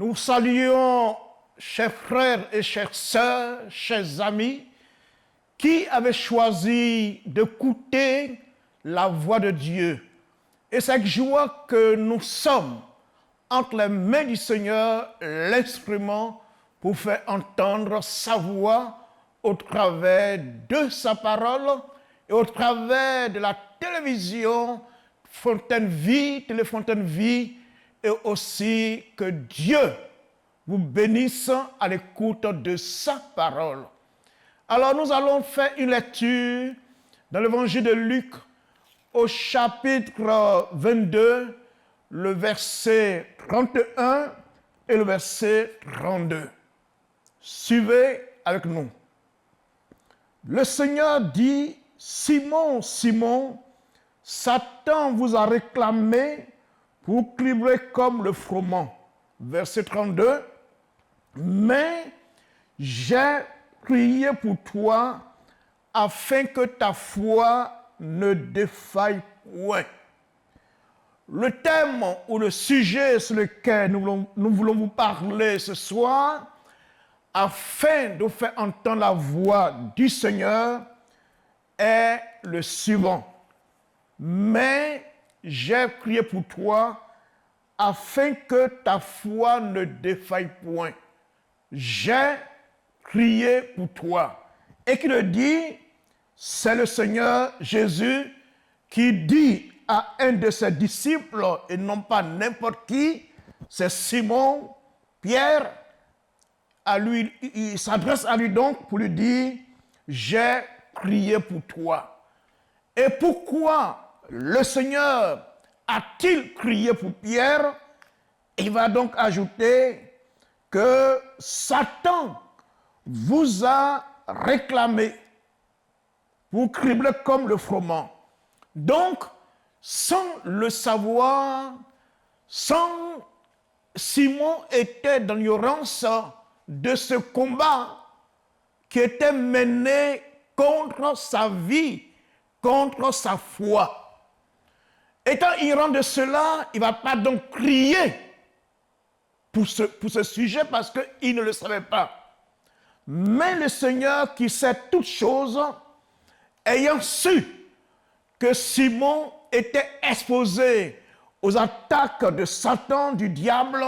Nous saluons, chers frères et chères sœurs, chers amis, qui avaient choisi d'écouter la voix de Dieu. Et c'est avec joie que nous sommes entre les mains du Seigneur l'instrument pour faire entendre sa voix au travers de sa parole et au travers de la télévision Fontaine Vie, Téléfontaine Vie, et aussi que Dieu vous bénisse à l'écoute de sa parole. Alors nous allons faire une lecture dans l'évangile de Luc au chapitre 22, le verset 31 et le verset 32. Suivez avec nous. Le Seigneur dit, Simon, Simon, Satan vous a réclamé pour cliver comme le froment. Verset 32. Mais j'ai prié pour toi afin que ta foi ne défaille point. Le thème ou le sujet sur lequel nous voulons vous parler ce soir, afin de faire entendre la voix du Seigneur, est le suivant. Mais j'ai prié pour toi afin que ta foi ne défaille point. J'ai prié pour toi. Et qui le dit, c'est le Seigneur Jésus qui dit à un de ses disciples, et non pas n'importe qui, c'est Simon, Pierre. À lui, il s'adresse à lui donc pour lui dire, j'ai prié pour toi. Et pourquoi le Seigneur a-t-il crié pour Pierre? Il va donc ajouter que Satan vous a réclamé pour cribler comme le froment. Donc, sans le savoir, Simon était dans l'ignorance de ce combat qui était mené contre sa vie, contre sa foi. Étant ignorant de cela, il ne va pas donc crier pour ce sujet parce qu'il ne le savait pas. Mais le Seigneur qui sait toutes choses, ayant su que Simon était exposé aux attaques de Satan, du diable,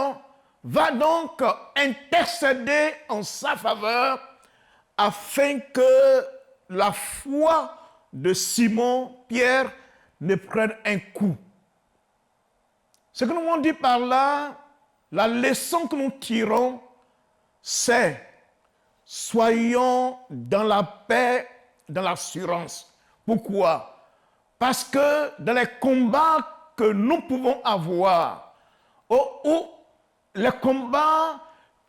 va donc intercéder en sa faveur afin que la foi de Simon, Pierre, ne prenne un coup. Ce que nous voulons dire par là, la leçon que nous tirons, c'est soyons dans la paix, dans l'assurance. Pourquoi? Parce que dans les combats que nous pouvons avoir, ou les combats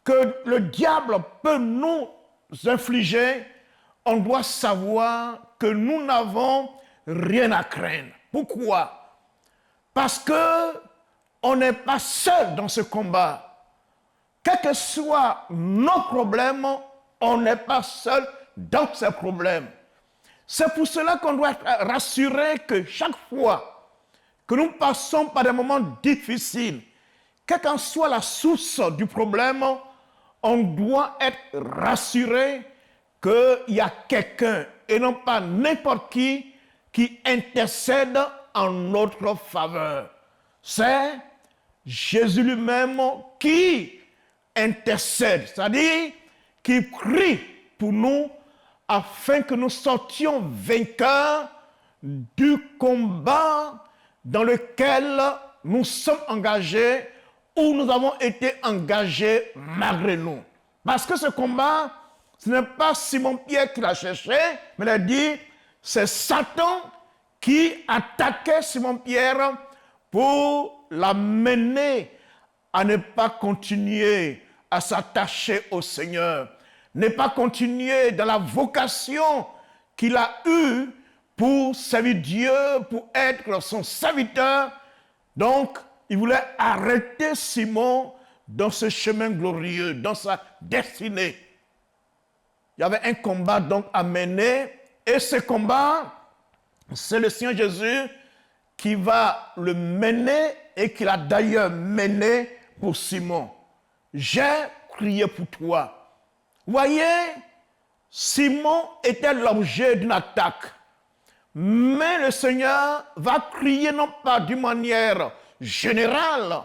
que le diable peut nous infliger, on doit savoir que nous n'avons rien à craindre. Pourquoi? Parce que on n'est pas seul dans ce combat. Quels que soient nos problèmes, on n'est pas seul dans ces problèmes. C'est pour cela qu'on doit être rassuré que chaque fois que nous passons par des moments difficiles, quelle qu'en soit la source du problème, on doit être rassuré qu'il y a quelqu'un, et non pas n'importe qui intercède en notre faveur. C'est Jésus lui-même qui intercède, c'est-à-dire qui prie pour nous afin que nous sortions vainqueurs du combat dans lequel nous sommes engagés, où nous avons été engagés malgré nous. Parce que ce combat, ce n'est pas Simon-Pierre qui l'a cherché, mais il a dit, c'est Satan qui attaquait Simon-Pierre pour l'amener à ne pas continuer à s'attacher au Seigneur, ne pas continuer dans la vocation qu'il a eue pour servir Dieu, pour être son serviteur. Donc, il voulait arrêter Simon dans ce chemin glorieux, dans sa destinée. Il y avait un combat donc à mener, et ce combat, c'est le Seigneur Jésus qui va le mener et qui l'a d'ailleurs mené pour Simon. j'ai prié pour toi. Voyez, Simon était l'objet d'une attaque. Mais le Seigneur va crier non pas d'une manière générale,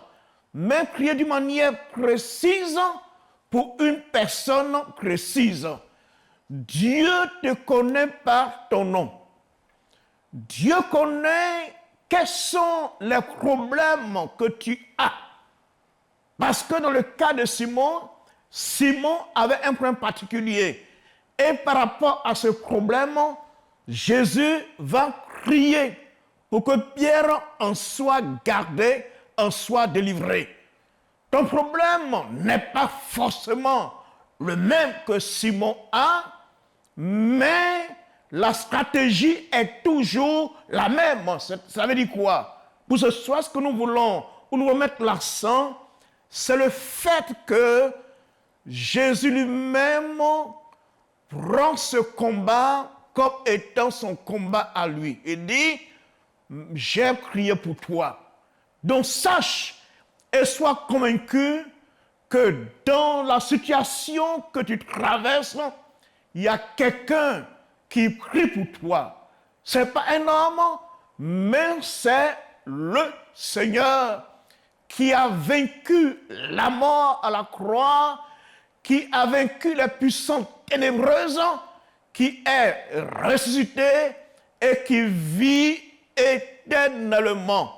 mais crier d'une manière précise pour une personne précise. Dieu te connaît par ton nom. Dieu connaît quels sont les problèmes que tu as. Parce que dans le cas de Simon, Simon avait un problème particulier. Et par rapport à ce problème, Jésus va crier pour que Pierre en soit gardé, en soit délivré. Ton problème n'est pas forcément le même que Simon a, mais la stratégie est toujours la même. Ça veut dire quoi? Pour ce soir, ce que nous voulons mettre l'accent, c'est le fait que Jésus lui-même prend ce combat comme étant son combat à lui. Il dit, j'ai prié pour toi. Donc sache et sois convaincu que dans la situation que tu traverses, il y a quelqu'un qui prie pour toi. Ce n'est pas un homme, mais c'est le Seigneur qui a vaincu la mort à la croix, qui a vaincu les puissances ténébreuses, qui est ressuscité et qui vit éternellement.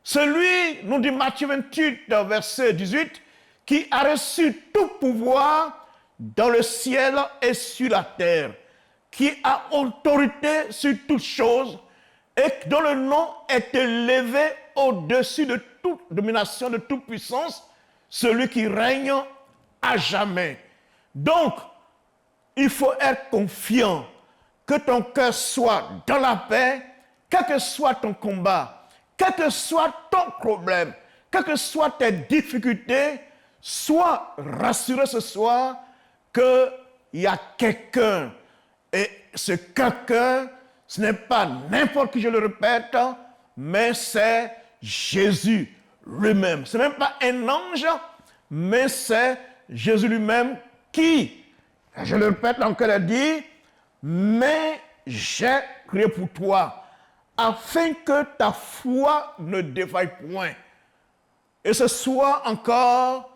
Celui, nous dit Matthieu 28, verset 18, qui a reçu tout pouvoir dans le ciel et sur la terre, qui a autorité sur toutes choses et dont le nom est élevé au-dessus de toute domination, de toute puissance, celui qui règne à jamais. Donc, il faut être confiant que ton cœur soit dans la paix, quel que soit ton combat, quel que soit ton problème, quelles que soient tes difficultés, sois rassuré ce soir qu'il y a quelqu'un. Et ce quelqu'un, ce n'est pas n'importe qui, je le répète, mais c'est Jésus lui-même. Ce n'est même pas un ange, mais c'est Jésus lui-même qui, je le répète encore, il dit, mais j'ai prié pour toi, afin que ta foi ne défaille point. Et ce soir encore,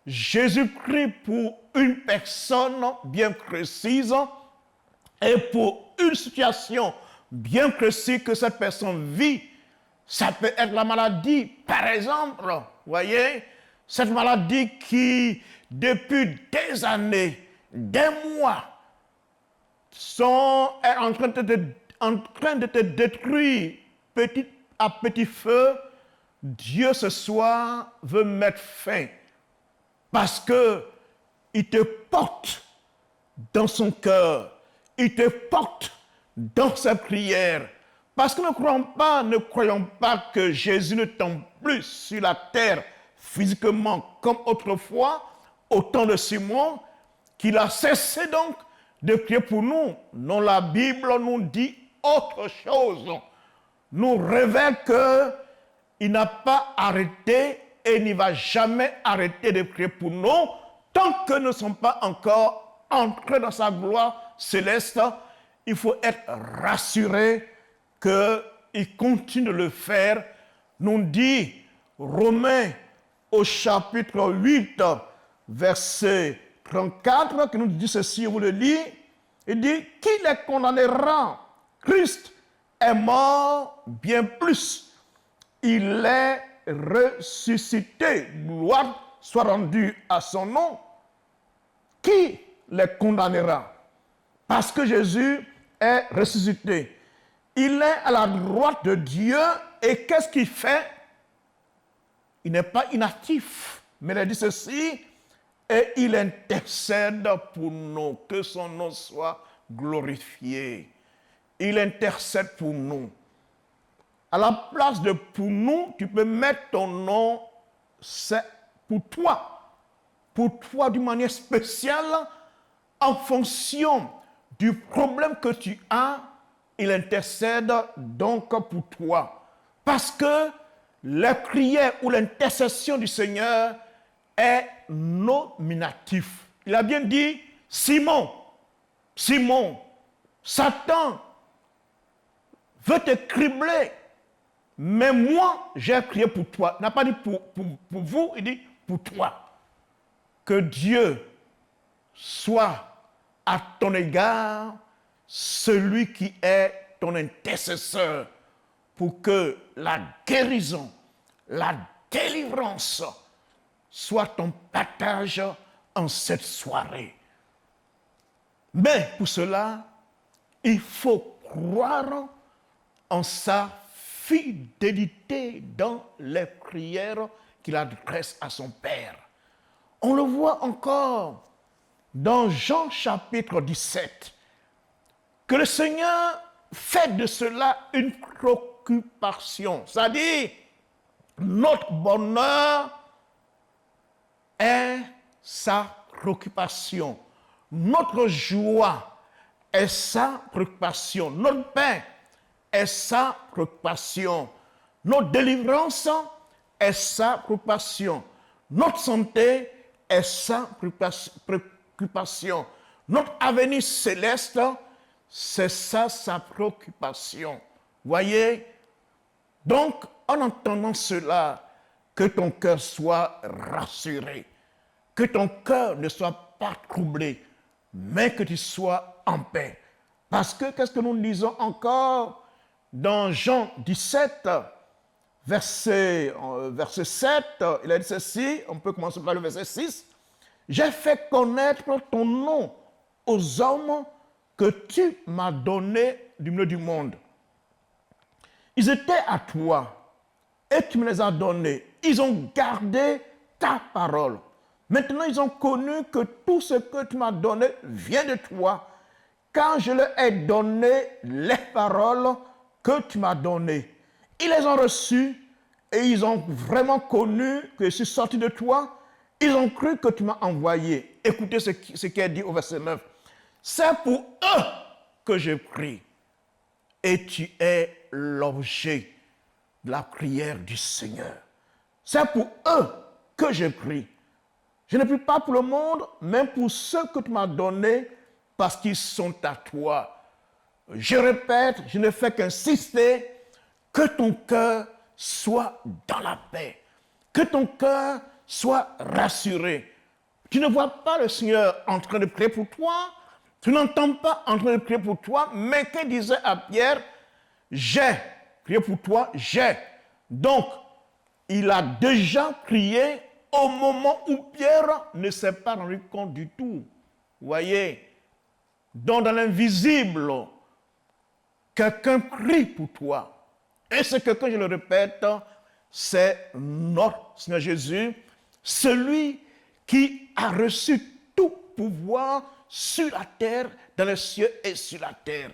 Jésus prie pour une personne bien précise et pour une situation bien précise que cette personne vit. Ça peut être la maladie, par exemple, voyez, cette maladie qui, depuis des années, des mois, est en train de te détruire petit à petit feu. Dieu ce soir veut mettre fin parce que il te porte dans son cœur, il te porte dans sa prière. Parce que ne croyons pas que Jésus ne tombe plus sur la terre physiquement comme autrefois, au temps de Simon, qu'il a cessé donc de prier pour nous. Non, la Bible nous dit autre chose. Nous révèle qu'il n'a pas arrêté et il n'y va jamais arrêter de prier pour nous tant que nous ne sommes pas encore entrés dans sa gloire céleste. Il faut être rassuré qu'il continue de le faire. Nous dit Romains au chapitre 8, verset 34, qui nous dit ceci, vous le lisez, il dit, qui les condamnera? Christ est mort, bien plus, il est ressuscité, gloire soit rendue à son nom. Qui les condamnera? Parce que Jésus est ressuscité. Il est à la droite de Dieu et qu'est-ce qu'il fait? Il n'est pas inactif, mais il dit ceci, et il intercède pour nous, que son nom soit glorifié. Il intercède pour nous. À la place de pour nous, tu peux mettre ton nom, c'est pour toi d'une manière spéciale, en fonction du problème que tu as, il intercède donc pour toi. Parce que la prière ou l'intercession du Seigneur est notre nominatif. Il a bien dit Simon, Simon, Satan veut te cribler, mais moi j'ai prié pour toi. Il n'a pas dit pour vous, il dit pour toi. Que Dieu soit à ton égard celui qui est ton intercesseur pour que la guérison, la délivrance soit ton partage en cette soirée. Mais pour cela, il faut croire en sa fidélité dans les prières qu'il adresse à son Père. On le voit encore dans Jean chapitre 17, que le Seigneur fait de cela une préoccupation. C'est-à-dire, notre bonheur est sa préoccupation. Notre joie est sa préoccupation. Notre paix est sa préoccupation. Notre délivrance est sa préoccupation. Notre santé est sa préoccupation. Notre avenir céleste, c'est ça sa préoccupation. Voyez? Donc, en entendant cela, que ton cœur soit rassuré, que ton cœur ne soit pas troublé, mais que tu sois en paix. Parce que, qu'est-ce que nous lisons encore dans Jean 17, verset 7, il a dit ceci, on peut commencer par le verset 6. J'ai fait connaître ton nom aux hommes que tu m'as donnés du milieu du monde. Ils étaient à toi et tu me les as donnés. Ils ont gardé ta parole. Maintenant, ils ont connu que tout ce que tu m'as donné vient de toi, car je leur ai donné les paroles que tu m'as données. Ils les ont reçues et ils ont vraiment connu que je suis sorti de toi. Ils ont cru que tu m'as envoyé. Écoutez ce qui est dit au verset 9. C'est pour eux que je prie. Et tu es l'objet de la prière du Seigneur. C'est pour eux que je prie. Je ne prie pas pour le monde, mais pour ceux que tu m'as donnés, parce qu'ils sont à toi. Je répète, je ne fais qu'insister, que ton cœur soit dans la paix, que ton cœur soit rassuré. Tu ne vois pas le Seigneur en train de prier pour toi, tu n'entends pas en train de prier pour toi, mais que disait à Pierre, j'ai prié pour toi, j'ai. Donc, il a déjà prié au moment où Pierre ne s'est pas rendu compte du tout. Vous voyez? Donc, dans l'invisible, quelqu'un prie pour toi. Et ce quelqu'un, je le répète, c'est notre Seigneur Jésus, celui qui a reçu tout pouvoir sur la terre, dans les cieux et sur la terre.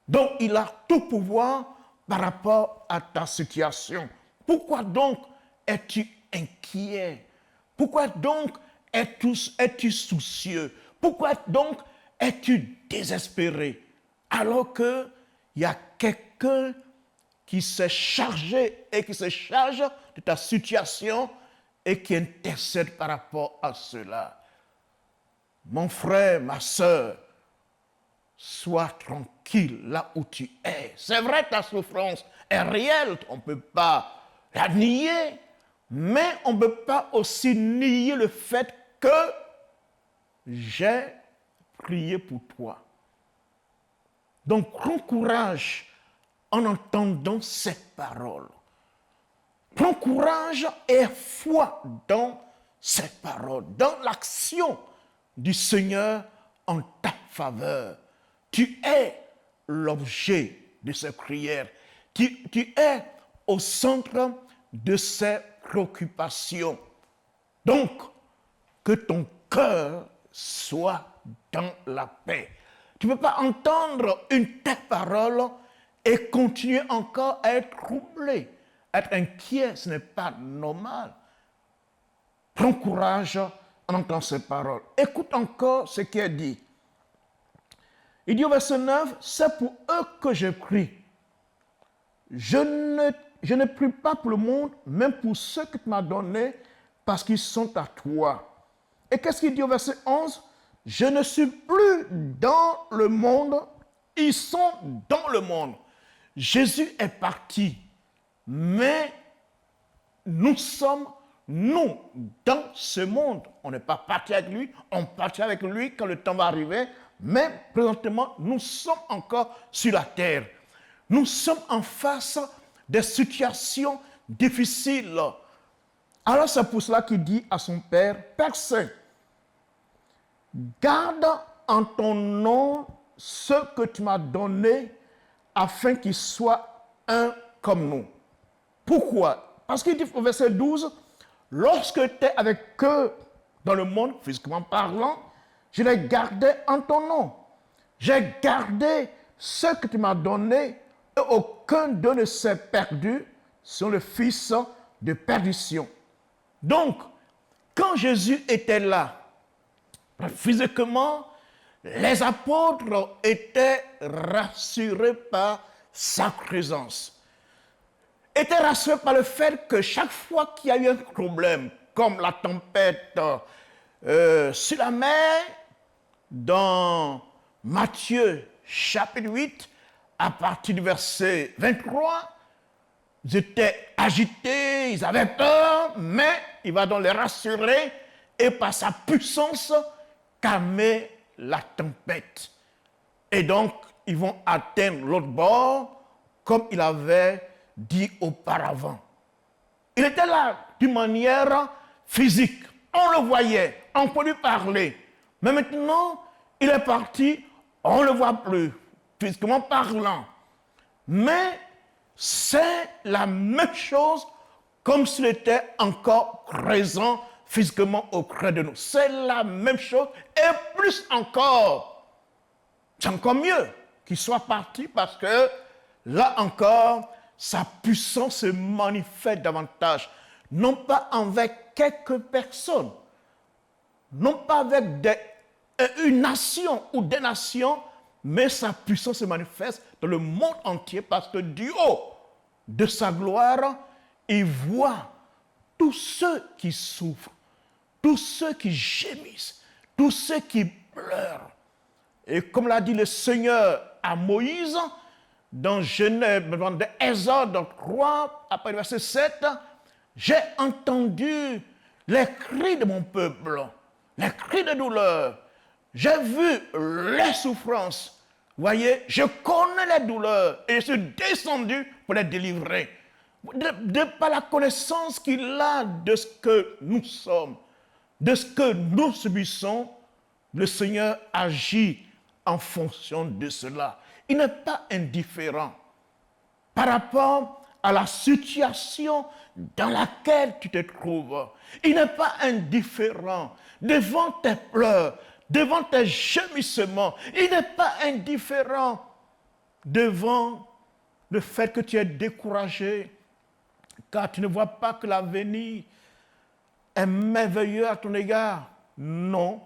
Donc, il a tout pouvoir par rapport à ta situation. Pourquoi donc es-tu inquiet? Pourquoi donc es-tu soucieux? Pourquoi donc es-tu désespéré? Alors qu'il y a quelqu'un qui s'est chargé et qui se charge de ta situation et qui intercède par rapport à cela. Mon frère, ma soeur, sois tranquille là où tu es. C'est vrai, ta souffrance est réelle, on ne peut pas la nier, mais on ne peut pas aussi nier le fait que j'ai prié pour toi. Donc, prends courage en entendant ces paroles. Prends courage et foi dans ces paroles, dans l'action du Seigneur en ta faveur. Tu es l'objet de ces prières. Tu es au centre de ces préoccupations. Donc, que ton cœur soit dans la paix. Tu ne peux pas entendre une telle parole et continuer encore à être troublé, à être inquiet. Ce n'est pas normal. Prends courage en entendant ces paroles. Écoute encore ce qui est dit. Il dit au verset 9, c'est pour eux que je prie. Je ne prie pas pour le monde, même pour ceux que tu m'as donnés, parce qu'ils sont à toi. Et qu'est-ce qu'il dit au verset 11? Je ne suis plus dans le monde, ils sont dans le monde. Jésus est parti, mais nous sommes, nous, dans ce monde. On n'est pas parti avec lui, on partira avec lui quand le temps va arriver, mais présentement, nous sommes encore sur la terre. Nous sommes en face des situations difficiles. Alors c'est pour cela qu'il dit à son père, Père Saint, garde en ton nom ce que tu m'as donné afin qu'ils soient un comme nous. Pourquoi? Parce qu'il dit au verset 12, lorsque tu es avec eux dans le monde, physiquement parlant, je les gardais en ton nom. J'ai gardé ce que tu m'as donné et aucun d'eux ne s'est perdu, sont le fils de perdition. Donc, quand Jésus était là, physiquement, les apôtres étaient rassurés par sa présence. Étaient rassurés par le fait que chaque fois qu'il y a eu un problème, comme la tempête sur la mer, dans Matthieu chapitre 8, à partir du verset 23, ils étaient agités, ils avaient peur, mais il va donc les rassurer et par sa puissance calmer la tempête. Et donc, ils vont atteindre l'autre bord comme il avait dit auparavant. Il était là d'une manière physique. On le voyait, on peut lui parler. Mais maintenant, il est parti, on ne le voit plus, physiquement parlant. Mais c'est la même chose comme s'il était encore présent physiquement auprès de nous. C'est la même chose et plus encore. C'est encore mieux qu'il soit parti parce que là encore, sa puissance se manifeste davantage. Non pas avec quelques personnes, non pas avec une nation ou des nations, mais sa puissance se manifeste dans le monde entier parce que du haut de sa gloire, il voit tous ceux qui souffrent, tous ceux qui gémissent, tous ceux qui pleurent. Et comme l'a dit le Seigneur à Moïse, dans Exode 3, après le verset 7, j'ai entendu les cris de mon peuple, les cris de douleur. J'ai vu les souffrances. Voyez, je connais les douleurs et je suis descendu pour les délivrer. De par la connaissance qu'il a de ce que nous sommes, de ce que nous subissons, le Seigneur agit en fonction de cela. Il n'est pas indifférent par rapport à la situation dans laquelle tu te trouves. Il n'est pas indifférent devant tes pleurs, devant tes gémissements. Il n'est pas indifférent devant le fait que tu es découragé, car tu ne vois pas que l'avenir est merveilleux à ton égard. Non,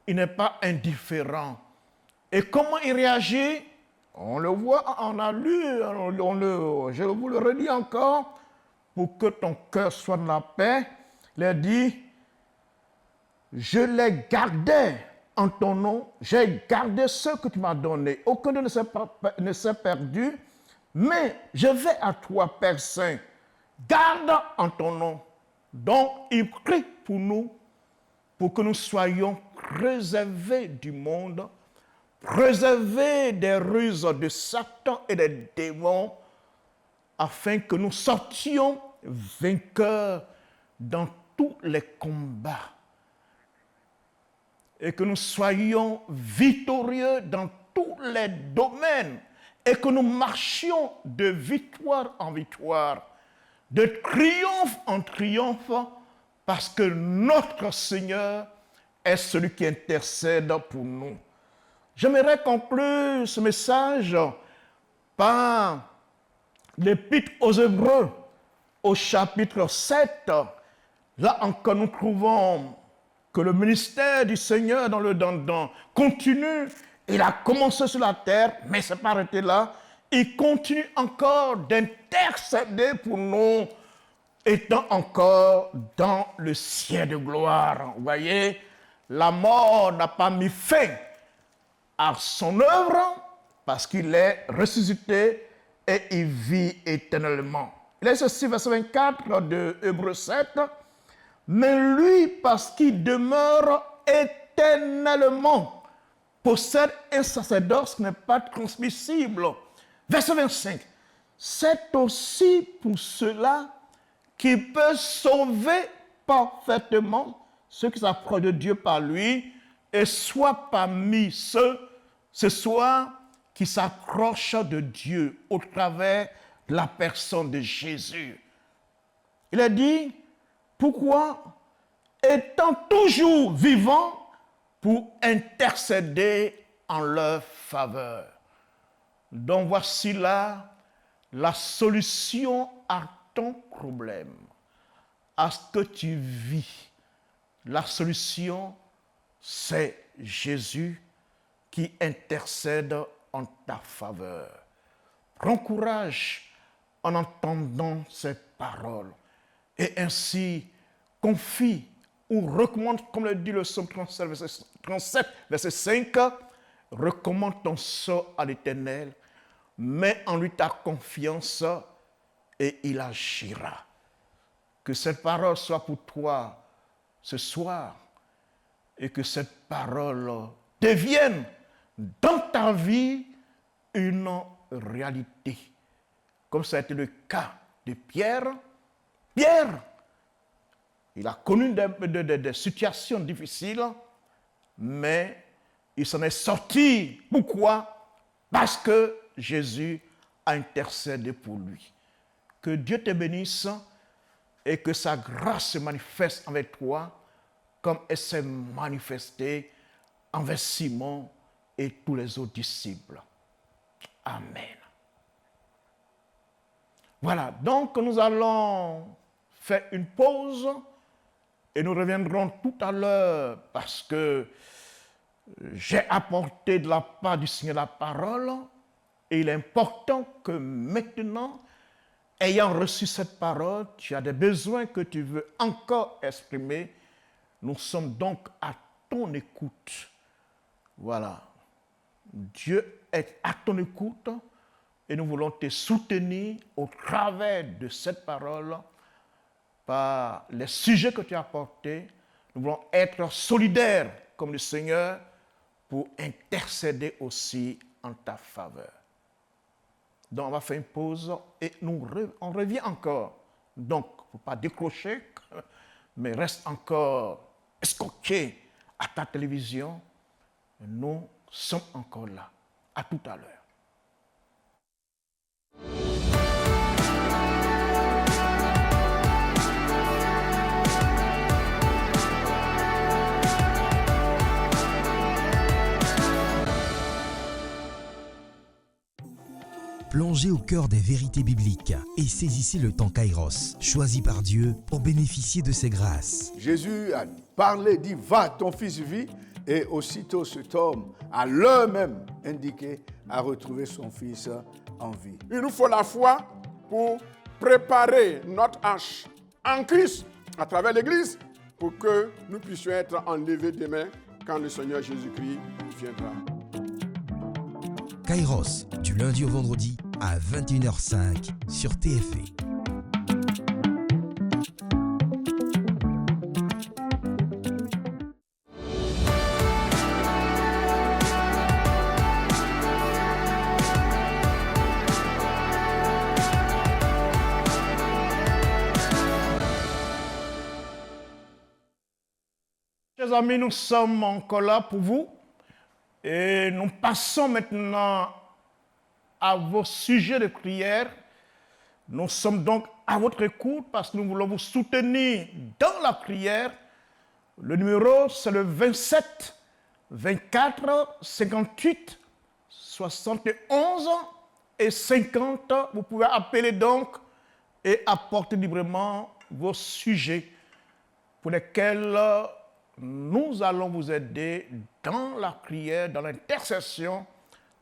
il n'est pas indifférent. Et comment il réagit? On le voit, on a lu, je vous le redis encore, pour que ton cœur soit dans la paix. Il a dit, je les gardais en ton nom, j'ai gardé ce que tu m'as donné. Aucun d'eux ne s'est perdu, mais je vais à toi, Père Saint, garde en ton nom. Donc, il prie pour nous, pour que nous soyons préservés du monde, préservés des ruses de Satan et des démons, afin que nous sortions vainqueurs dans tous les combats et que nous soyons victorieux dans tous les domaines et que nous marchions de victoire en victoire, de triomphe en triomphe, parce que notre Seigneur est celui qui intercède pour nous. J'aimerais conclure ce message par l'Épître aux Hébreux, au chapitre 7. Là encore, nous trouvons que le ministère du Seigneur dans le dandan continue. Il a commencé sur la terre, mais ce n'est pas arrêté là. Il continue encore d'intercéder pour nous étant encore dans le ciel de gloire. Vous voyez, la mort n'a pas mis fin à son œuvre parce qu'il est ressuscité et il vit éternellement. Il est ceci, verset 24 de Hébreux 7. Mais lui, parce qu'il demeure éternellement, possède un sacerdoce qui n'est pas transmissible. Verset 25. C'est aussi pour cela qu'il peut sauver parfaitement ceux qui s'approchent de Dieu par lui, et soit parmi ceux, ce soir, qui s'approchent de Dieu au travers de la personne de Jésus. Il a dit, pourquoi, étant toujours vivant, pour intercéder en leur faveur. Donc voici là la solution à ton problème, à ce que tu vis. La solution, c'est Jésus qui intercède en ta faveur. Prends courage en entendant ces paroles et ainsi confie ou recommande, comme le dit le psaume 37, verset 5, recommande ton sort à l'Éternel, mets en lui ta confiance et il agira. Que cette parole soit pour toi ce soir et que cette parole devienne dans ta vie une réalité. Comme ça a été le cas de Pierre. Pierre, il a connu des situations difficiles, mais il s'en est sorti. Pourquoi? Parce que Jésus a intercédé pour lui. Que Dieu te bénisse et que sa grâce se manifeste avec toi comme elle s'est manifestée envers Simon et tous les autres disciples. Amen. Voilà, donc nous allons faire une pause et nous reviendrons tout à l'heure parce que j'ai apporté de la part du Seigneur la parole et il est important que maintenant, ayant reçu cette parole, tu as des besoins que tu veux encore exprimer. Nous sommes donc à ton écoute. Voilà. Dieu est à ton écoute et nous voulons te soutenir au travers de cette parole par les sujets que tu as apportés. Nous voulons être solidaires comme le Seigneur pour intercéder aussi en ta faveur. Donc on va faire une pause et on revient encore. Donc, il ne faut pas décrocher, mais reste encore escorté à ta télévision. Nous sommes encore là. À tout à l'heure. Plongez au cœur des vérités bibliques et saisissez le temps Kairos, choisi par Dieu pour bénéficier de ses grâces. Jésus a parlé, dit, va, ton fils vit. Et aussitôt cet homme, à l'heure même indiquée, a retrouvé son fils en vie. Il nous faut la foi pour préparer notre hache en Christ à travers l'Église pour que nous puissions être enlevés demain quand le Seigneur Jésus-Christ viendra. Kairos, du lundi au vendredi à 21h05 sur TFV. Chers amis, nous sommes encore là pour vous et nous passons maintenant à vos sujets de prière. Nous sommes donc à votre écoute parce que nous voulons vous soutenir dans la prière. Le numéro, c'est le 27 24 58 71 et 50. Vous pouvez appeler donc et apporter librement vos sujets pour lesquels nous allons vous aider dans la prière, dans l'intercession,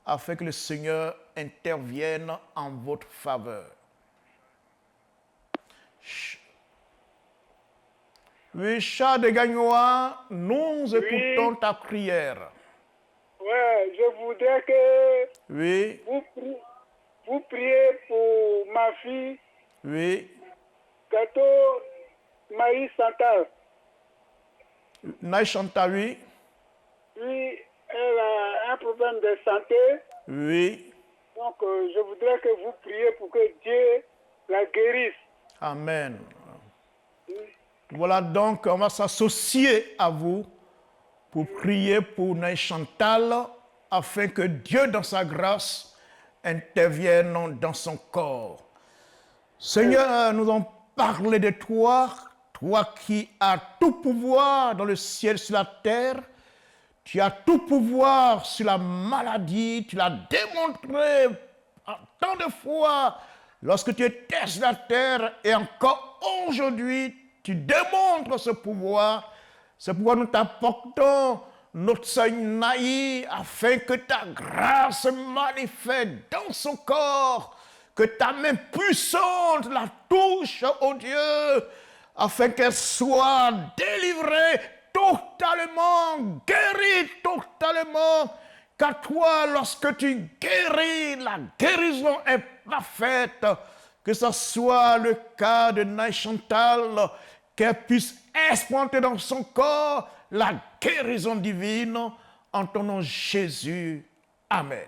afin que le Seigneur intervienne en votre faveur. Oui, Charles de Gagnoa, nous écoutons ta prière. Ouais, je voudrais que Oui, vous priez pour ma fille, oui. Gato Maïs Santal. Naï Chanta, oui. Lui, elle a un problème de santé. Oui. Donc, je voudrais que vous priez pour que Dieu la guérisse. Amen. Voilà donc, on va s'associer à vous pour prier pour Naï Chantal afin que Dieu, dans sa grâce, intervienne dans son corps. Seigneur, nous avons parlé de toi, toi qui as tout pouvoir dans le ciel et sur la terre. Tu as tout pouvoir sur la maladie, tu l'as démontré tant de fois lorsque tu étais sur la terre et encore aujourd'hui, tu démontres ce pouvoir. C'est pourquoi nous t'apportons notre Seigneur Naï afin que ta grâce se manifeste dans son corps, que ta main puissante la touche, oh Dieu, afin qu'elle soit délivrée totalement, guérie totalement. Car toi, lorsque tu guéris, la guérison est parfaite. Que ce soit le cas de Naï Chantal, qu'elle puisse expérimenter dans son corps la guérison divine en ton nom Jésus. Amen.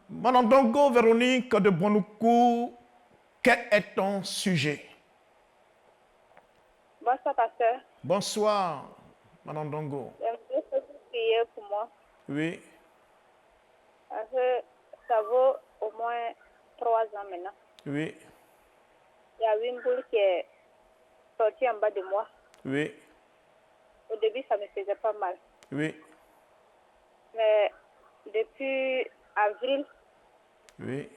Madame Dongo, Véronique de Bonoukou, quel est ton sujet? Bonsoir, pasteur. Bonsoir, Madame Dongo. J'aimerais que vous priez pour moi. Oui, Parce que ça vaut au moins 3 ans maintenant. oui, Il y a une boule qui est sortie en bas de moi. oui, Au début, ça me faisait pas mal. oui, Mais depuis avril, oui,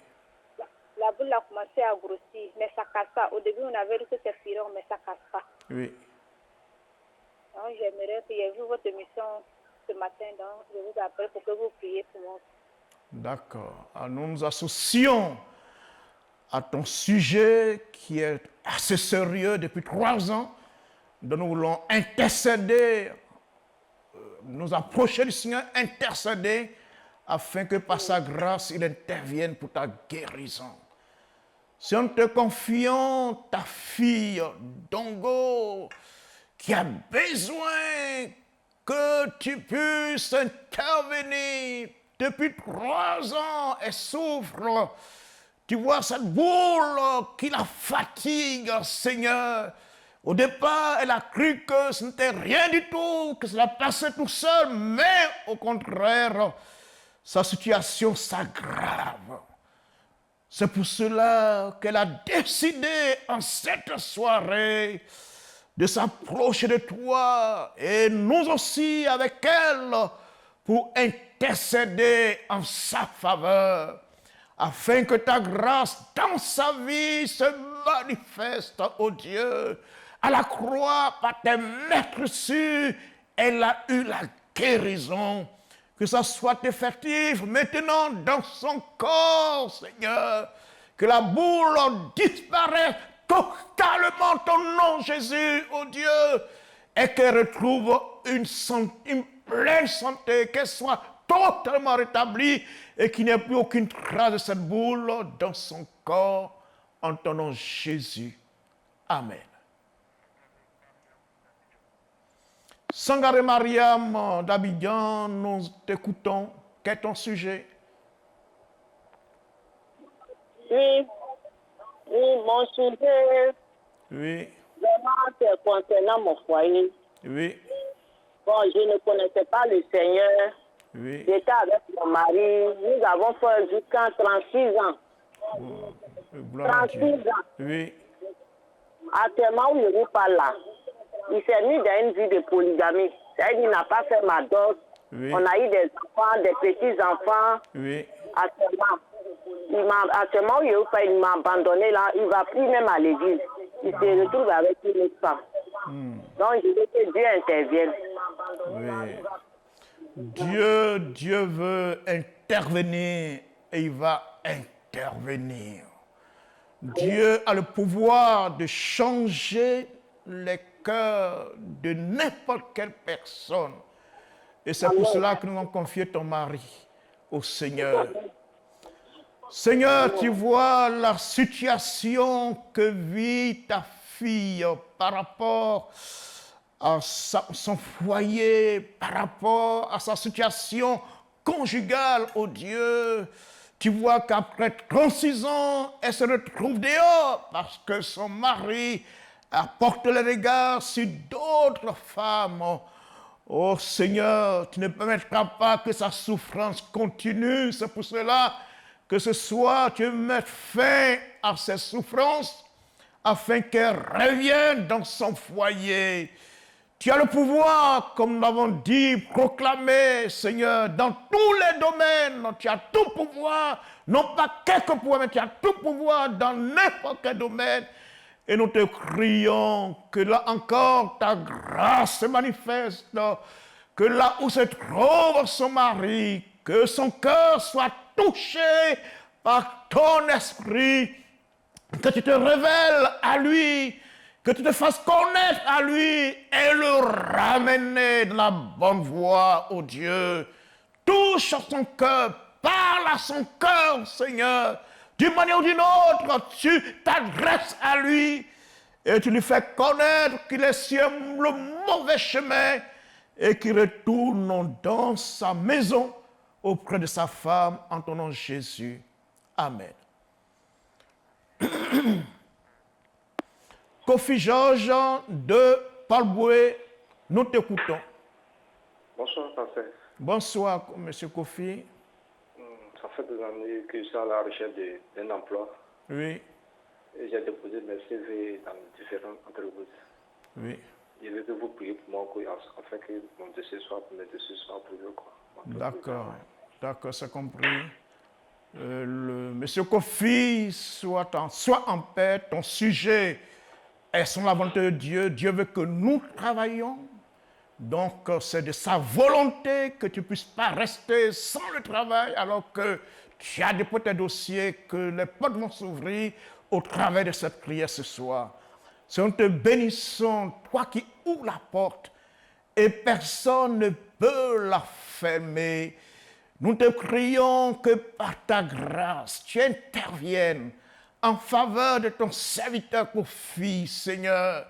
la boule a commencé à grossir. Mais ça casse pas. Au début, on avait dit que c'est fureur, mais ça casse pas. oui. Donc, j'aimerais que j'ai vu votre émission ce matin. Donc, je vous appelle pour que vous priez pour moi. D'accord. Alors, nous nous associons à ton sujet qui est assez sérieux depuis 3 ans. Donc, nous voulons intercéder, nous approcher du Seigneur, intercéder afin que par sa grâce, il intervienne pour ta guérison. Si on te confiant ta fille, Dongo, qui a besoin que tu puisses intervenir. Depuis 3 ans, elle souffre. Tu vois cette boule qui la fatigue, Seigneur. Au départ, elle a cru que ce n'était rien du tout, que cela passait tout seul, mais au contraire, sa situation s'aggrave. C'est pour cela qu'elle a décidé en cette soirée de s'approcher de toi et nous aussi avec elle pour intercéder en sa faveur afin que ta grâce dans sa vie se manifeste, ô Dieu. À la croix, par tes maîtres sûrs, elle a eu la guérison. Que ça soit effectif maintenant dans son corps, Seigneur. Que la boule disparaisse totalement ton nom, Jésus, ô Dieu. Et qu'elle retrouve une pleine santé, qu'elle soit totalement rétablie et qu'il n'y ait plus aucune trace de cette boule dans son corps. En ton nom, Jésus. Amen. Sangaré Mariam d'Abidjan, nous t'écoutons. Quel est ton sujet? Oui, mon sujet, Oui, vraiment, c'est concernant mon foyer. oui, Bon, je ne connaissais pas le Seigneur. oui. J'étais avec mon mari. Nous avons fait jusqu'à 36 ans. Gloire à 36 Dieu. ans. Oui, Actuellement, où je vous parle là, il s'est mis dans une vie de polygamie. C'est-à-dire qu'il n'a pas fait ma dot. oui, On a eu des enfants, des petits-enfants. oui. Actuellement, il m'a abandonné là. Il ne va plus même à l'église. Il se retrouve avec une autre femme. Donc, je veux que Dieu intervienne. Oui. Dieu veut intervenir et il va intervenir. Dieu a le pouvoir de changer les cœurs de n'importe quelle personne. Et c'est pour cela que nous avons confié ton mari au Seigneur. Seigneur, tu vois la situation que vit ta fille par rapport à son foyer, par rapport à sa situation conjugale, oh Dieu. Tu vois qu'après 36 ans, elle se retrouve dehors parce que son mari apporte le regard sur d'autres femmes. Oh Seigneur, tu ne permettras pas que sa souffrance continue. C'est pour cela que ce soir, tu mettes fin à ses souffrances afin qu'elle revienne dans son foyer. Tu as le pouvoir, comme nous l'avons dit, proclamer, Seigneur, dans tous les domaines. Tu as tout pouvoir, non pas quelques pouvoirs, mais tu as tout pouvoir dans n'importe quel domaine. Et nous te crions que là encore ta grâce se manifeste, que là où se trouve son mari, que son cœur soit touché par ton esprit, que tu te révèles à lui, que tu te fasses connaître à lui et le ramener dans la bonne voie, oh Dieu. Touche son cœur, parle à son cœur, Seigneur. D'une manière ou d'une autre, tu t'adresses à lui et tu lui fais connaître qu'il est sur le mauvais chemin et qu'il retourne dans sa maison auprès de sa femme en ton nom Jésus. Amen. Kofi Georges de Palboué, nous t'écoutons. Bonsoir, pasteur. Bonsoir, monsieur Kofi. Ça fait des années que je suis à la recherche d'un emploi. Oui. Et j'ai déposé mes CV dans différentes entreprises. Oui. Je vais vous prier pour moi afin que mon dossier soit approuvé. D'accord. D'accord, c'est compris. Monsieur Kofi, sois en paix. Ton sujet est sur la volonté de Dieu. Dieu veut que nous travaillions. Donc, c'est de sa volonté que tu ne puisses pas rester sans le travail alors que tu as déposé tes dossiers, que les portes vont s'ouvrir au travers de cette prière ce soir. Seigneur, nous te bénissons, toi qui ouvres la porte et personne ne peut la fermer. Nous te prions que par ta grâce, tu interviennes en faveur de ton serviteur Kofi, Seigneur.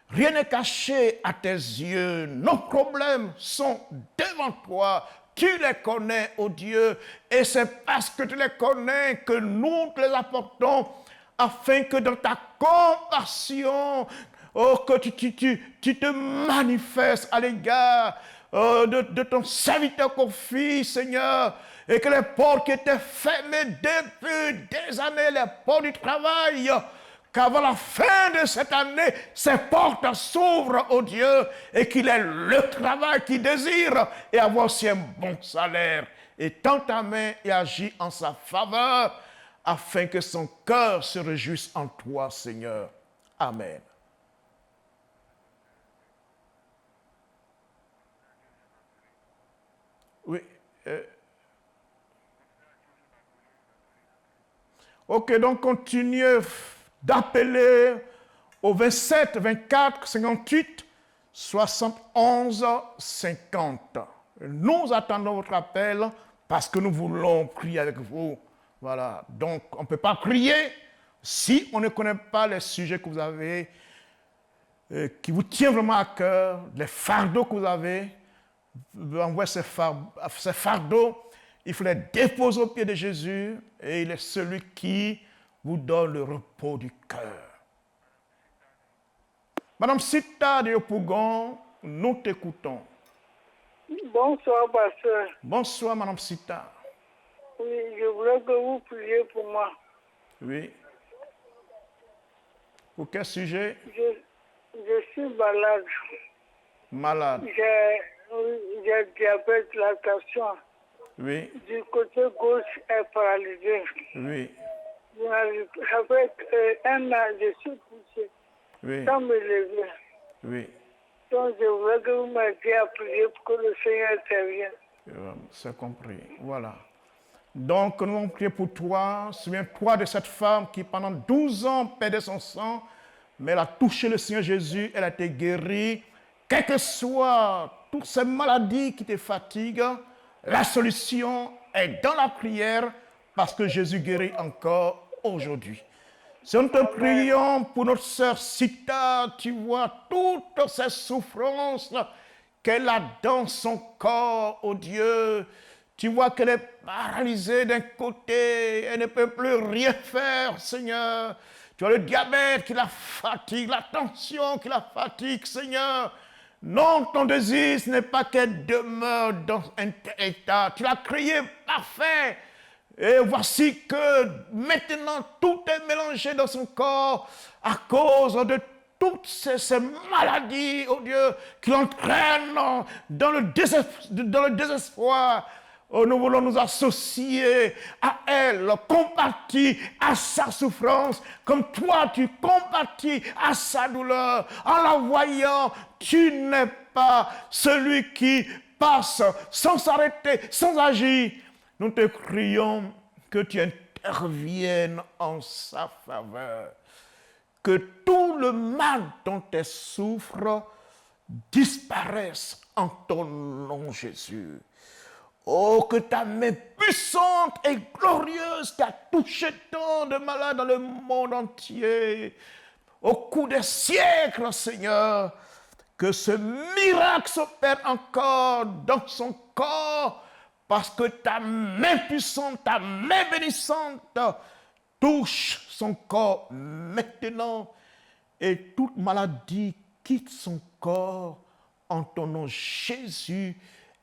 Rien n'est caché à tes yeux. Nos problèmes sont devant toi. Tu les connais, ô Dieu. Et c'est parce que tu les connais que nous te les apportons afin que dans ta compassion, que tu te manifestes à l'égard de ton serviteur Kofi, Seigneur. Et que les portes qui étaient fermées depuis des années, les portes du travail, qu'avant la fin de cette année, ces portes s'ouvrent, ô Dieu, et qu'il ait le travail qu'il désire et avoir aussi un bon salaire. Et tends ta main et agis en sa faveur, afin que son cœur se réjouisse en toi, Seigneur. Amen. Oui. Ok, donc continuez d'appeler au 27, 24, 58, 71, 50. Nous attendons votre appel parce que nous voulons prier avec vous. Voilà, donc on ne peut pas prier si on ne connaît pas les sujets que vous avez, qui vous tiennent vraiment à cœur, les fardeaux que vous avez. Envoyez ces fardeaux, il faut les déposer aux pieds de Jésus et il est celui qui vous donne le repos du cœur. Madame Sita de Yopougon, nous t'écoutons. Bonsoir, pasteur. Bonsoir, Madame Sita. Oui, je voulais que vous priez pour moi. Oui. Pour quel sujet? Je suis malade. Malade. J'ai diabète, la tension. Oui. Du côté gauche est paralysé. Oui. Avec un an, je suis poussé. Oui. Sans me lever. Oui. Donc, je voulais que vous m'aidiez à prier pour que le Seigneur intervienne. C'est compris. Voilà. Donc, nous allons prier pour toi. Souviens-toi de cette femme qui, pendant 12 ans, perdait son sang, mais elle a touché le Seigneur Jésus, elle a été guérie. Quelles que soient toutes ces maladies qui te fatiguent, la solution est dans la prière parce que Jésus guérit encore aujourd'hui. Si nous te prions pour notre sœur Sita, tu vois toutes ces souffrances qu'elle a dans son corps, oh Dieu. Tu vois qu'elle est paralysée d'un côté, elle ne peut plus rien faire, Seigneur. Tu as le diabète qui la fatigue, la tension qui la fatigue, Seigneur. Non, ton désir, ce n'est pas qu'elle demeure dans un tel état. Tu l'as créé parfait. Et voici que maintenant tout est mélangé dans son corps à cause de toutes ces maladies, oh Dieu, qui l'entraînent dans le désespoir. Oh, nous voulons nous associer à elle, compatir à sa souffrance, comme toi tu compatis à sa douleur. En la voyant, tu n'es pas celui qui passe sans s'arrêter, sans agir. Nous te prions que tu interviennes en sa faveur, que tout le mal dont elle souffre disparaisse en ton nom, Jésus. Oh, que ta main puissante et glorieuse qui a touché tant de malades dans le monde entier, au cours des siècles, Seigneur, que ce miracle s'opère encore dans son corps, parce que ta main puissante, ta main bénissante touche son corps maintenant, et toute maladie quitte son corps en ton nom, Jésus.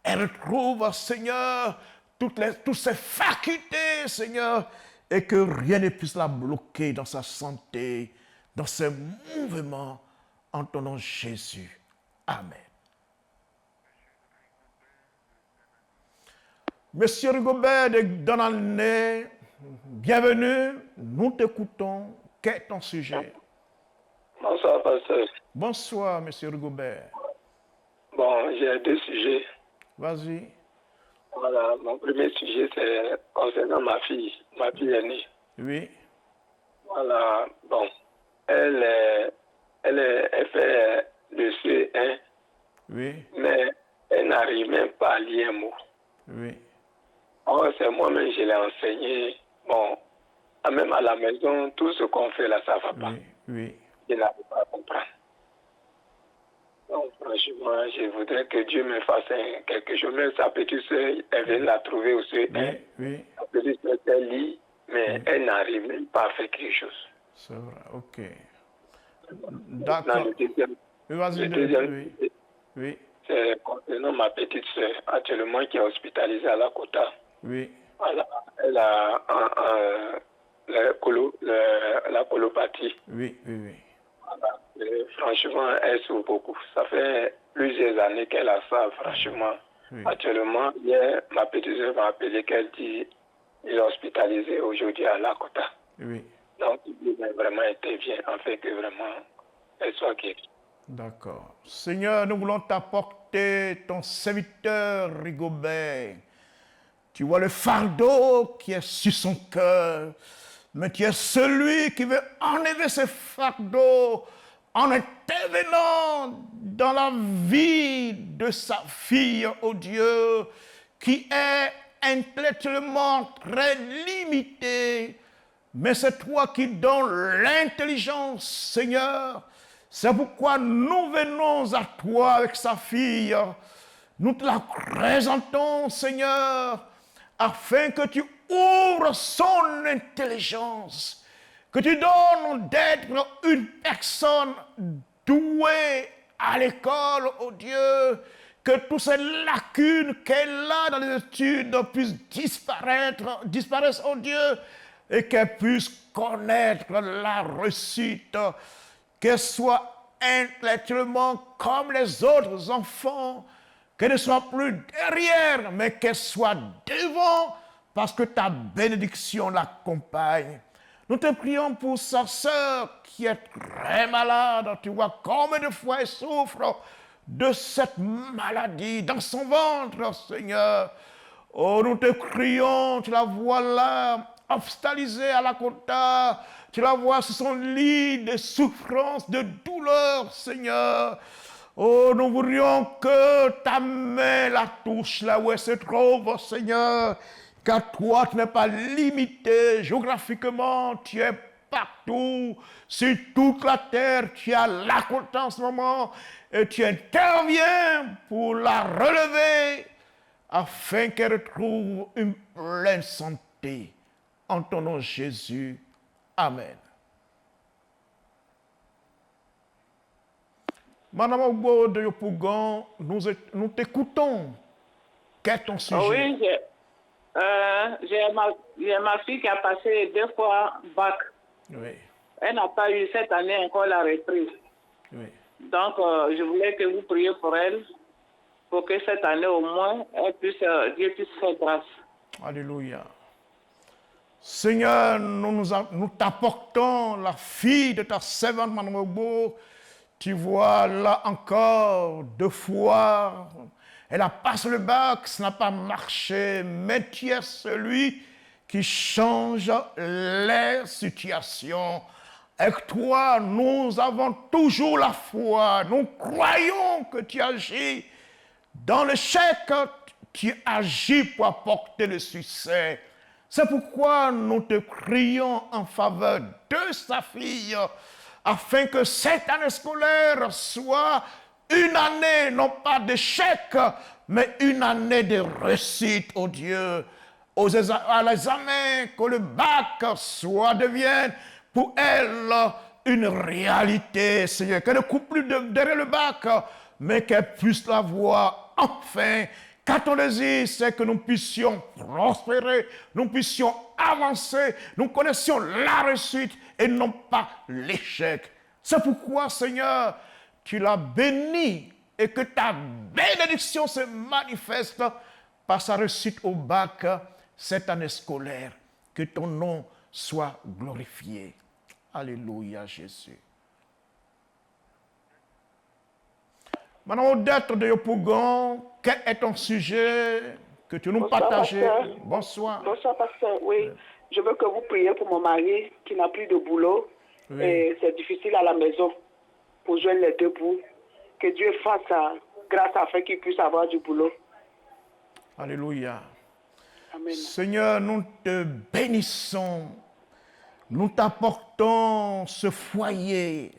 Elle retrouve, Seigneur, toutes ses facultés, Seigneur, et que rien ne puisse la bloquer dans sa santé, dans ses mouvements, en ton nom, Jésus. Amen. Monsieur Rigobert de Donalnay, bienvenue, nous t'écoutons. Quel est ton sujet? Bonsoir, pasteur. Bonsoir, Monsieur Rigobert. Bon, j'ai deux sujets. Vas-y. Voilà, mon premier sujet, c'est concernant ma fille aînée. Oui. Voilà, bon, elle fait le C1, Oui. mais elle n'arrive même pas à lire un mot. Oui. Or, c'est moi-même, je l'ai enseigné. Bon, même à la maison, tout ce qu'on fait là, ça ne va pas. Oui. Oui. Je n'arrive pas à comprendre. Donc, franchement, je voudrais que Dieu me fasse quelque chose. Même sa petite soeur, elle vient la trouver au CE1. Oui. Oui. Sa petite soeur, elle lit, mais elle n'arrive même pas à faire quelque chose. C'est vrai, ok. Dans D'accord. le deuxième, Oui, vas-y. Oui. Oui. c'est concernant ma petite soeur, actuellement qui est hospitalisée à Lakota. Oui. Voilà, elle a la colopathie. Oui. Oui. Oui. Voilà. Et franchement, elle souffre beaucoup. Ça fait plusieurs années qu'elle a ça, franchement. Oui. Actuellement, hier, ma petite soeur m'a appelé qu'elle dit qu'il est hospitalisé aujourd'hui à Lakota. Oui. Donc, il a vraiment été bien, en fait, que vraiment, elle soit guérie. D'accord. Seigneur, nous voulons t'apporter ton serviteur Rigobert. Tu vois le fardeau qui est sur son cœur, mais tu es celui qui veut enlever ce fardeau en intervenant dans la vie de sa fille, oh Dieu, qui est intellectuellement très limitée. Mais c'est toi qui donnes l'intelligence, Seigneur. C'est pourquoi nous venons à toi avec sa fille. Nous te la présentons, Seigneur, afin que tu ouvres son intelligence, que tu donnes d'être une personne douée à l'école, oh Dieu, que toutes ces lacunes qu'elle a dans les études puissent disparaissent, oh Dieu, et qu'elle puisse connaître la réussite, qu'elle soit intellectuellement comme les autres enfants, qu'elle ne soit plus derrière, mais qu'elle soit devant, parce que ta bénédiction l'accompagne. Nous te prions pour sa sœur qui est très malade. Tu vois combien de fois elle souffre de cette maladie dans son ventre, Seigneur. Oh, nous te crions, tu la vois là, hospitalisée à la Côte-d'Or. Tu la vois sur son lit de souffrance, de douleur, Seigneur. Oh, nous voudrions que ta main la touche là où elle se trouve, Seigneur. Car toi, tu n'es pas limité géographiquement, tu es partout, sur toute la terre, tu as la côte en ce moment, et tu interviens pour la relever, afin qu'elle retrouve une pleine santé. En ton nom, Jésus. Amen. Madame Ogbo de Yopougon, nous t'écoutons. Quel est ton sujet? Oui, j'ai ma fille qui a passé 2 fois bac. Oui. Elle n'a pas eu cette année encore la reprise. Oui. Donc, je voulais que vous priez pour elle, pour que cette année au moins, Dieu puisse faire grâce. Alléluia. Seigneur, nous t'apportons la fille de ta servante, Madame Ogbo. Tu vois, là encore, 2 fois, elle a passé le bac, ça n'a pas marché, mais tu es celui qui change les situations. Avec toi, nous avons toujours la foi. Nous croyons que tu agis. Dans l'échec, tu agis pour apporter le succès. C'est pourquoi nous te crions en faveur de sa fille, afin que cette année scolaire soit une année, non pas d'échec, mais une année de réussite, oh Dieu. À l'examen, que le bac devienne pour elle une réalité, Seigneur. Qu'elle ne coupe plus derrière le bac, mais qu'elle puisse l'avoir enfin. Car ton désir, c'est que nous puissions prospérer, nous puissions avancer, nous connaissions la réussite et non pas l'échec. C'est pourquoi, Seigneur, tu l'as béni et que ta bénédiction se manifeste par sa réussite au bac cette année scolaire. Que ton nom soit glorifié. Alléluia, Jésus. Madame Odette de Yopougon, quel est ton sujet que tu nous partages? Bonsoir. Bonsoir, pasteur. Oui, je veux que vous priez pour mon mari qui n'a plus de boulot. Oui. Et c'est difficile à la maison pour joindre les 2 bouts. Que Dieu fasse grâce afin qu'il puisse avoir du boulot. Alléluia. Amen. Seigneur, nous te bénissons. Nous t'apportons ce foyer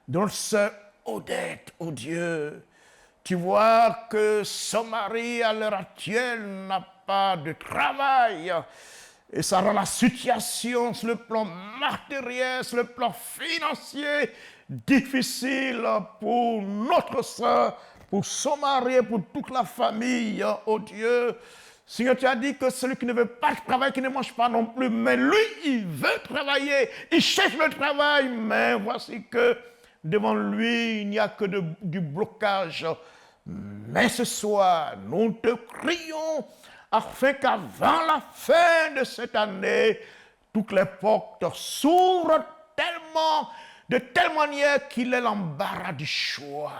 dont sœur Odette, oh Dieu. Tu vois que son mari, à l'heure actuelle, n'a pas de travail. Et ça rend la situation sur le plan matériel, sur le plan financier, difficile pour notre sœur, pour son mari et pour toute la famille, oh Dieu. Seigneur, tu as dit que celui qui ne veut pas travailler, qui ne mange pas non plus, mais lui, il veut travailler, il cherche le travail, mais voici que devant lui, il n'y a que du blocage. Mais ce soir, nous te crions afin qu'avant la fin de cette année, toutes les portes s'ouvrent de telle manière qu'il ait l'embarras du choix.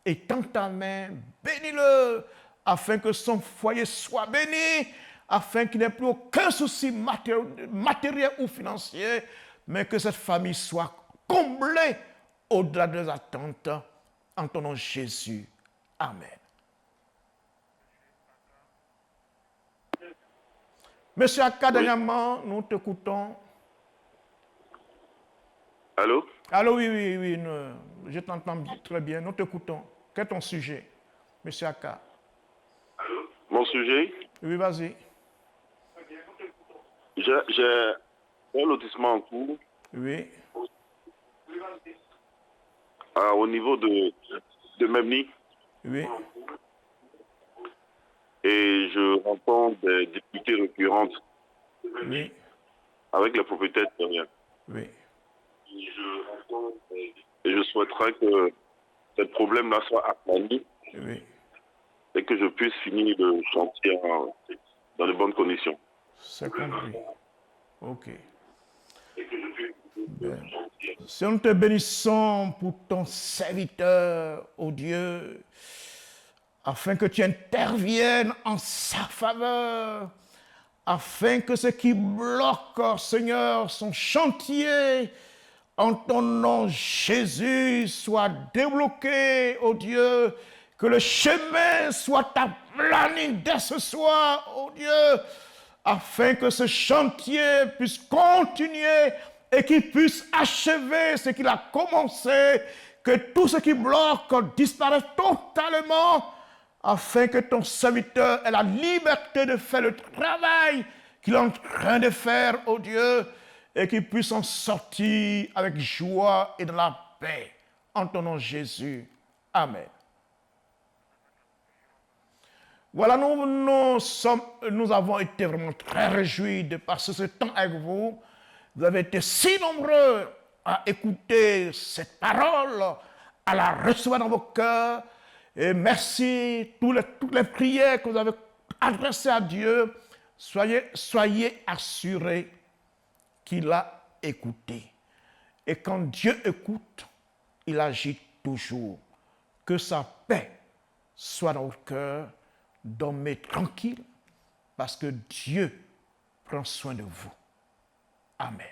Et tends ta main, bénis-le, afin que son foyer soit béni, afin qu'il n'ait plus aucun souci matériel ou financier, mais que cette famille soit comblée au-delà des attentes. En ton nom, Jésus. Amen. Monsieur Akka, dernièrement, nous t'écoutons. Allô? Allô, oui, je t'entends très bien. Nous t'écoutons. Quel est ton sujet, Monsieur Akka? Mon sujet? Oui, vas-y. J'ai un lotissement en cours. Oui. Au niveau de Memni. Oui. Et je rencontre des difficultés récurrentes. Oui. Avec les propriétaires terriens. Oui. Et je souhaiterais que ce problème-là soit aplani. Oui. Et que je puisse finir le chantier dans de bonnes conditions. C'est compris. Ok. Bien. Si nous te bénissons pour ton serviteur, oh Dieu, afin que tu interviennes en sa faveur, afin que ce qui bloque, Seigneur, son chantier, en ton nom, Jésus, soit débloqué, oh Dieu, que le chemin soit aplani dès ce soir, oh Dieu, afin que ce chantier puisse continuer et qu'il puisse achever ce qu'il a commencé, que tout ce qui bloque disparaisse totalement, afin que ton serviteur ait la liberté de faire le travail qu'il est en train de faire, oh Dieu, et qu'il puisse en sortir avec joie et dans la paix. En ton nom, Jésus. Amen. Voilà, nous avons été vraiment très réjouis de passer ce temps avec vous. Vous avez été si nombreux à écouter cette parole, à la recevoir dans vos cœurs. Et merci toutes les prières que vous avez adressées à Dieu. Soyez assurés qu'il a écouté. Et quand Dieu écoute, il agit toujours. Que sa paix soit dans votre cœur. Dormez tranquille parce que Dieu prend soin de vous. Amen.